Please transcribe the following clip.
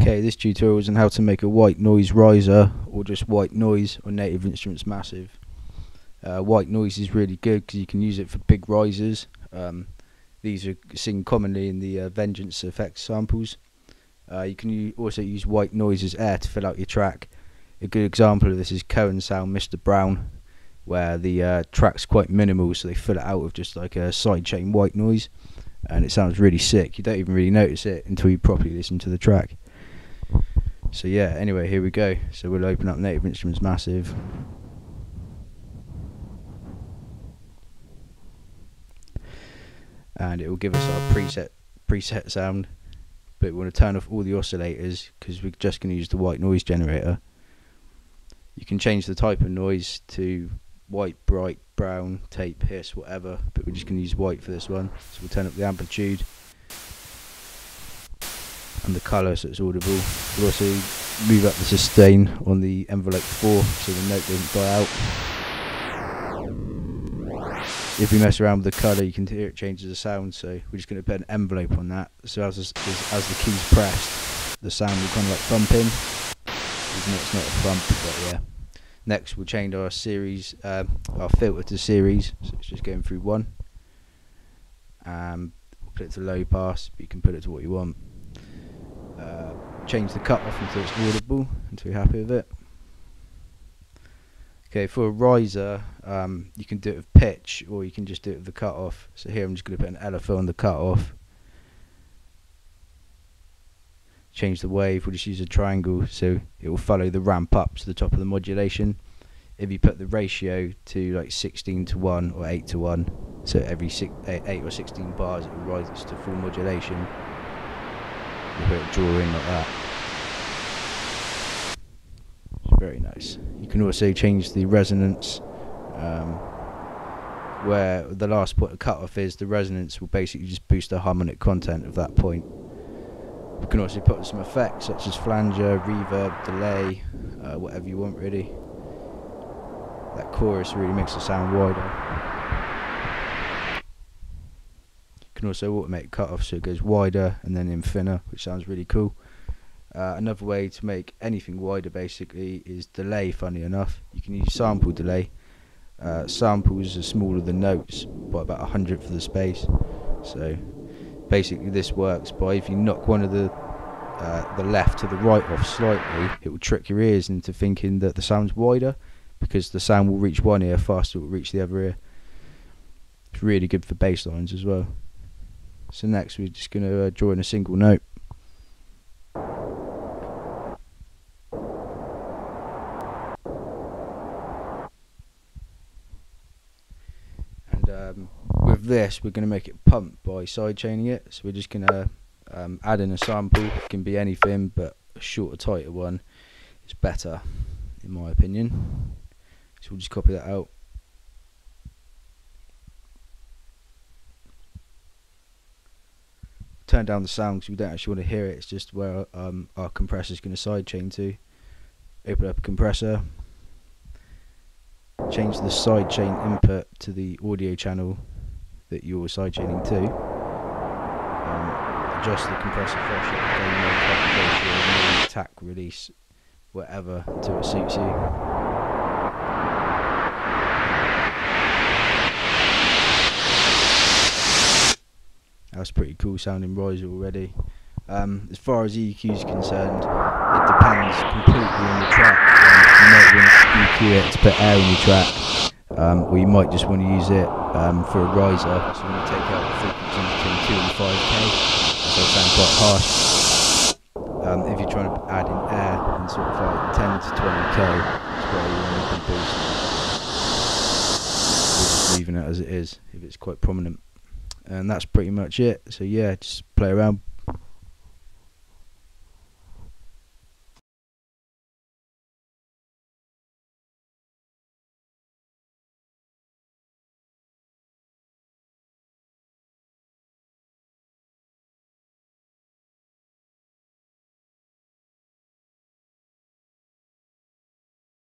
Okay, this tutorial is on how to make a white noise riser, or just white noise on Native Instruments Massive. White noise is really good because you can use it for big risers. These are seen commonly in the Vengeance effects samples. You can also use white noise as air to fill out your track. A good example of this is Cohen Sound Mr. Brown, where the track's quite minimal, so they fill it out with just like a sidechain white noise, and it sounds really sick. You don't even really notice it until you properly listen to the track. So yeah, anyway, here we go. So we'll open up Native Instruments Massive. And it will give us our preset sound, but we want to turn off all the oscillators because we're just going to use the white noise generator. You can change the type of noise to white, bright, brown, tape, hiss, whatever, but we're just going to use white for this one. So we'll turn up the amplitude and the colour so it's audible. We'll also move up the sustain on the envelope 4 so the note doesn't die out. If we mess around with the colour, you can hear it changes the sound, so we're just going to put an envelope on that, so as the key's pressed, the sound will kind of like thump in, even though it's not a thump, but yeah. Next we'll change our series, our filter to series, so it's just going through 1. We'll put it to low pass, but you can put it to what you want. Change the cut off until it's audible, until you're happy with it. Okay, for a riser, you can do it with pitch, or you can just do it with the cut off. So here I'm just going to put an LFO on the cut off. Change the wave, we'll just use a triangle so it will follow the ramp up to the top of the modulation. If you put the ratio to like 16:1 or 8:1, so every 8 or 16 bars it will rise to full modulation. You put it draw in like that. It's very nice. You can also change the resonance. Where the last point of cut off is, the resonance will basically just boost the harmonic content of that point. You can also put some effects such as flanger, reverb, delay, whatever you want really. That chorus really makes the sound wider. You can also automate cut off so it goes wider and then in thinner, which sounds really cool. Another way to make anything wider basically is delay, funny enough. You can use sample delay. Samples are smaller than notes by about 100th of the space. So basically this works by, if you knock one of the left to the right off slightly, it will trick your ears into thinking that the sound's wider, because the sound will reach one ear faster than it will reach the other ear. It's really good for bass lines as well. So next we're just going to draw in a single note. With this we're going to make it pump by sidechaining it, so we're just going to add in a sample. It can be anything, but a shorter, tighter one is better in my opinion, so we'll just copy that out. Turn down the sound because we don't actually want to hear it, it's just where our compressor is going to sidechain to. Open up a compressor, change the sidechain input to the audio channel that you're sidechaining to. Adjust the compressor threshold, gain mode, cut ratio, attack, release, whatever, until it suits you. That's pretty cool sounding riser already. As far as EQ is concerned, it depends completely on the track. You might want to EQ it to put air in your track, or you might just want to use it for a riser. So you want to take out the frequency between 2 and 5k, so it sounds quite harsh. If you're trying to add in air, and sort of like 10 to 20k is where you want to be boosting. We're just leaving it as it is if it's quite prominent. And that's pretty much it. So yeah, just play around.